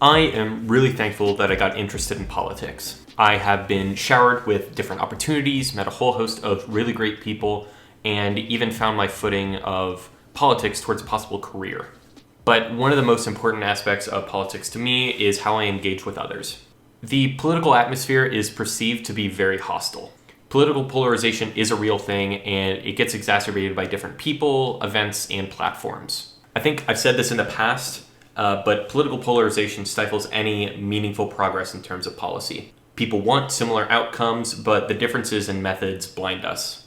I am really thankful that I got interested in politics. I have been showered with different opportunities, met a whole host of really great people, and even found my footing of politics towards a possible career. But one of the most important aspects of politics to me is how I engage with others. The political atmosphere is perceived to be very hostile. Political polarization is a real thing, and it gets exacerbated by different people, events, and platforms. I think I've said this in the past, but political polarization stifles any meaningful progress in terms of policy. People want similar outcomes, but the differences in methods blind us.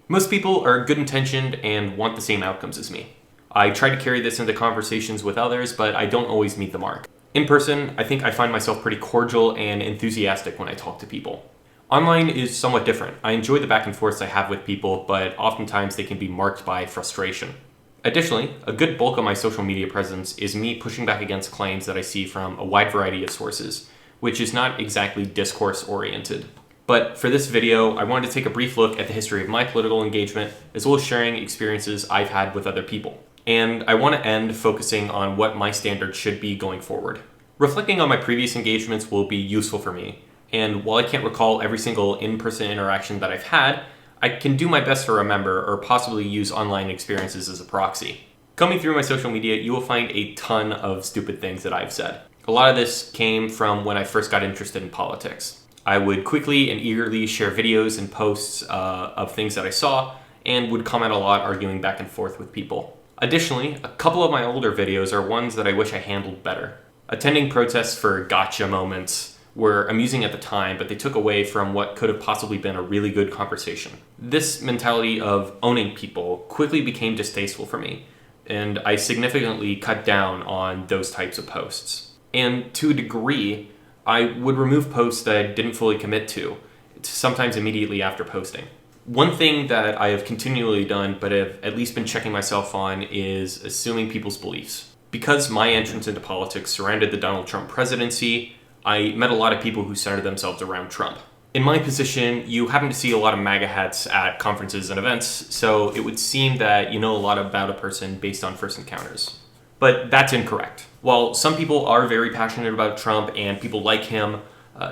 Most people are good-intentioned and want the same outcomes as me. I try to carry this into conversations with others, but I don't always meet the mark. In person, I think I find myself pretty cordial and enthusiastic when I talk to people. Online is somewhat different. I enjoy the back and forths I have with people, but oftentimes they can be marked by frustration. Additionally, a good bulk of my social media presence is me pushing back against claims that I see from a wide variety of sources, which is not exactly discourse-oriented. But for this video, I wanted to take a brief look at the history of my political engagement, as well as sharing experiences I've had with other people. And I want to end focusing on what my standards should be going forward. Reflecting on my previous engagements will be useful for me, and while I can't recall every single in-person interaction that I've had, I can do my best to remember or possibly use online experiences as a proxy. Coming through my social media, you will find a ton of stupid things that I've said. A lot of this came from when I first got interested in politics. I would quickly and eagerly share videos and posts of things that I saw, and would comment a lot arguing back and forth with people. Additionally, a couple of my older videos are ones that I wish I handled better. Attending protests for gotcha moments were amusing at the time, but they took away from what could have possibly been a really good conversation. This mentality of owning people quickly became distasteful for me, and I significantly cut down on those types of posts. And to a degree, I would remove posts that I didn't fully commit to, sometimes immediately after posting. One thing that I have continually done, but have at least been checking myself on, is assuming people's beliefs. Because my entrance into politics surrounded the Donald Trump presidency, I met a lot of people who centered themselves around Trump. In my position, you happen to see a lot of MAGA hats at conferences and events, so it would seem that you know a lot about a person based on first encounters. But that's incorrect. While some people are very passionate about Trump and people like him,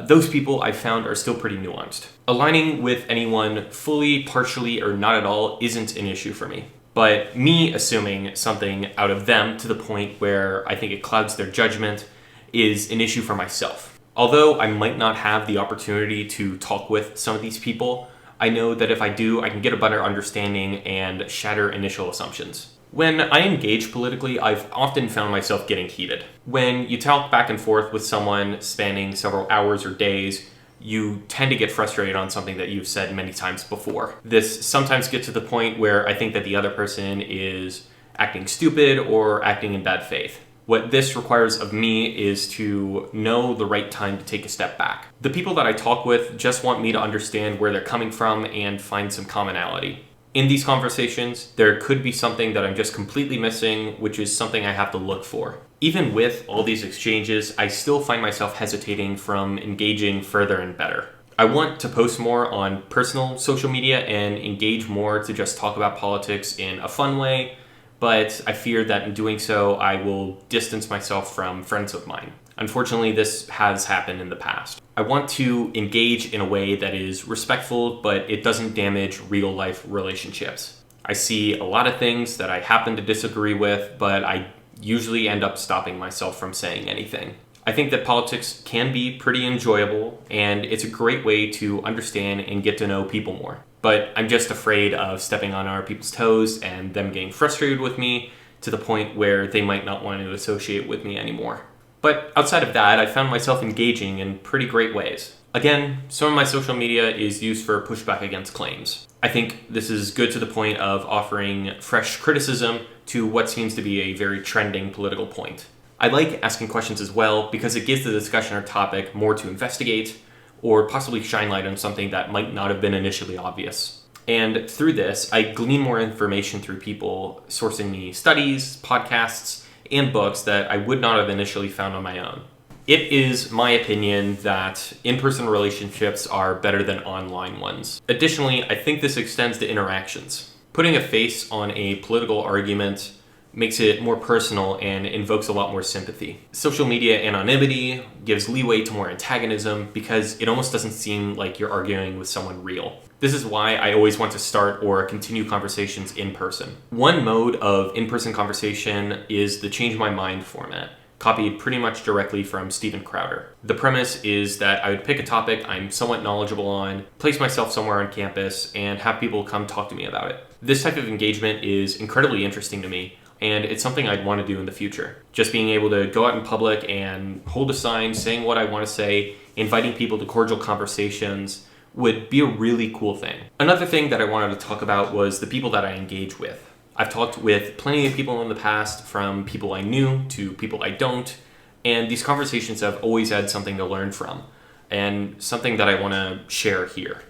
those people I found are still pretty nuanced. Aligning with anyone fully, partially, or not at all isn't an issue for me. But me assuming something out of them to the point where I think it clouds their judgment is an issue for myself. Although I might not have the opportunity to talk with some of these people, I know that if I do, I can get a better understanding and shatter initial assumptions. When I engage politically, I've often found myself getting heated. When you talk back and forth with someone spanning several hours or days, you tend to get frustrated on something that you've said many times before. This sometimes gets to the point where I think that the other person is acting stupid or acting in bad faith. What this requires of me is to know the right time to take a step back. The people that I talk with just want me to understand where they're coming from and find some commonality. In these conversations, there could be something that I'm just completely missing, which is something I have to look for. Even with all these exchanges, I still find myself hesitating from engaging further and better. I want to post more on personal social media and engage more to just talk about politics in a fun way, but I fear that in doing so, I will distance myself from friends of mine. Unfortunately, this has happened in the past. I want to engage in a way that is respectful, but it doesn't damage real-life relationships. I see a lot of things that I happen to disagree with, but I usually end up stopping myself from saying anything. I think that politics can be pretty enjoyable, and it's a great way to understand and get to know people more. But I'm just afraid of stepping on other people's toes and them getting frustrated with me to the point where they might not want to associate with me anymore. But outside of that, I found myself engaging in pretty great ways. Again, some of my social media is used for pushback against claims. I think this is good to the point of offering fresh criticism to what seems to be a very trending political point. I like asking questions as well because it gives the discussion or topic more to investigate or possibly shine light on something that might not have been initially obvious. And through this, I glean more information through people sourcing me studies, podcasts, and books that I would not have initially found on my own. It is my opinion that in-person relationships are better than online ones. Additionally, I think this extends to interactions. Putting a face on a political argument makes it more personal and invokes a lot more sympathy. Social media anonymity gives leeway to more antagonism because it almost doesn't seem like you're arguing with someone real. This is why I always want to start or continue conversations in person. One mode of in-person conversation is the change my mind format, copied pretty much directly from Steven Crowder. The premise is that I would pick a topic I'm somewhat knowledgeable on, place myself somewhere on campus, and have people come talk to me about it. This type of engagement is incredibly interesting to me, and it's something I'd want to do in the future. Just being able to go out in public and hold a sign saying what I want to say, inviting people to cordial conversations, would be a really cool thing. Another thing that I wanted to talk about was the people that I engage with. I've talked with plenty of people in the past, from people I knew to people I don't, and these conversations have always had something to learn from, and something that I want to share here.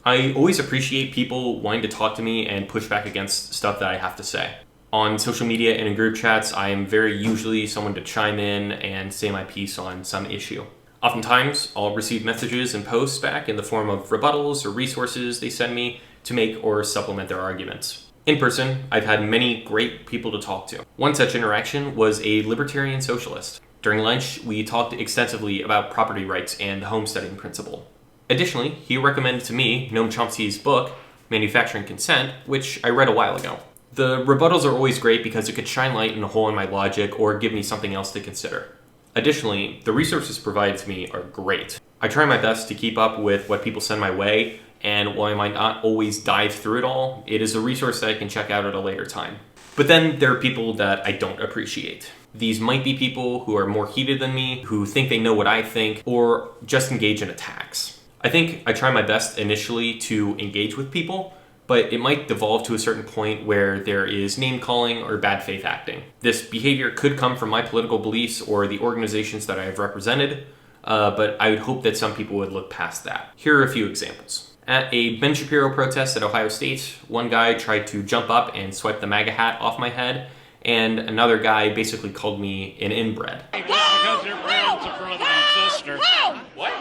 I always appreciate people wanting to talk to me and push back against stuff that I have to say. On social media and in group chats, I am very usually someone to chime in and say my piece on some issue. Oftentimes, I'll receive messages and posts back in the form of rebuttals or resources they send me to make or supplement their arguments. In person, I've had many great people to talk to. One such interaction was a libertarian socialist. During lunch, we talked extensively about property rights and the homesteading principle. Additionally, he recommended to me Noam Chomsky's book, Manufacturing Consent, which I read a while ago. The rebuttals are always great because it could shine light in a hole in my logic or give me something else to consider. Additionally, the resources provided to me are great. I try my best to keep up with what people send my way, and while I might not always dive through it all, it is a resource that I can check out at a later time. But then there are people that I don't appreciate. These might be people who are more heated than me, who think they know what I think, or just engage in attacks. I think I try my best initially to engage with people, but it might devolve to a certain point where there is name-calling or bad faith acting. This behavior could come from my political beliefs or the organizations that I have represented, but I would hope that some people would look past that. Here are a few examples. At a Ben Shapiro protest at Ohio State, one guy tried to jump up and swipe the MAGA hat off my head, and another guy basically called me an inbred. Because your parents are brother and sister. What?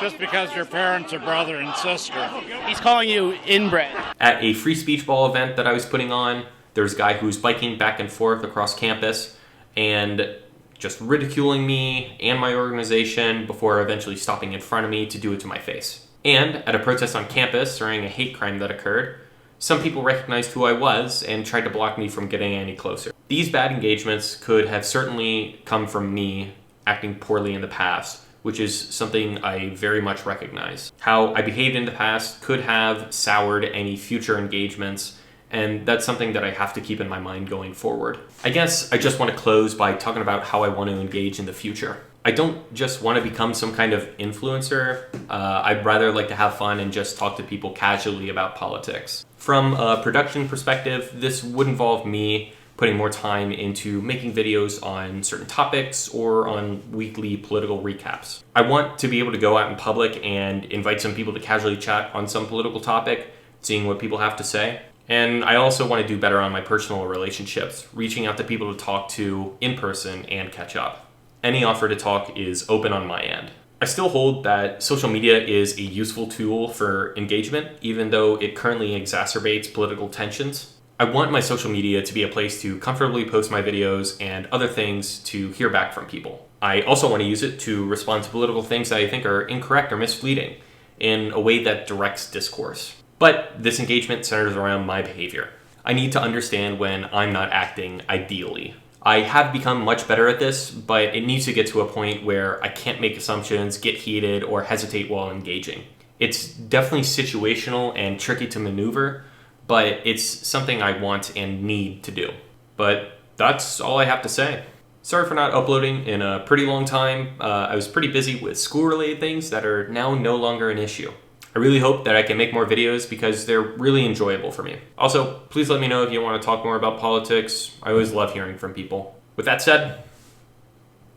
Just because your parents are brother and sister. He's calling you inbred. At a free speech ball event that I was putting on, there's a guy who's biking back and forth across campus and just ridiculing me and my organization before eventually stopping in front of me to do it to my face. And at a protest on campus during a hate crime that occurred, some people recognized who I was and tried to block me from getting any closer. These bad engagements could have certainly come from me acting poorly in the past, which is something I very much recognize. How I behaved in the past could have soured any future engagements, and that's something that I have to keep in my mind going forward. I guess I just want to close by talking about how I want to engage in the future. I don't just want to become some kind of influencer. I'd rather like to have fun and just talk to people casually about politics. From a production perspective, this would involve me putting more time into making videos on certain topics or on weekly political recaps. I want to be able to go out in public and invite some people to casually chat on some political topic, seeing what people have to say. And I also want to do better on my personal relationships, reaching out to people to talk to in person and catch up. Any offer to talk is open on my end. I still hold that social media is a useful tool for engagement, even though it currently exacerbates political tensions. I want my social media to be a place to comfortably post my videos and other things to hear back from people. I also want to use it to respond to political things that I think are incorrect or misleading in a way that directs discourse. But this engagement centers around my behavior. I need to understand when I'm not acting ideally. I have become much better at this, but it needs to get to a point where I can't make assumptions, get heated, or hesitate while engaging. It's definitely situational and tricky to maneuver, but it's something I want and need to do. But that's all I have to say. Sorry for not uploading in a pretty long time. I was pretty busy with school-related things that are now no longer an issue. I really hope that I can make more videos because they're really enjoyable for me. Also, please let me know if you want to talk more about politics. I always love hearing from people. With that said,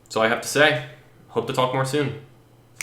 that's all I have to say. Hope to talk more soon.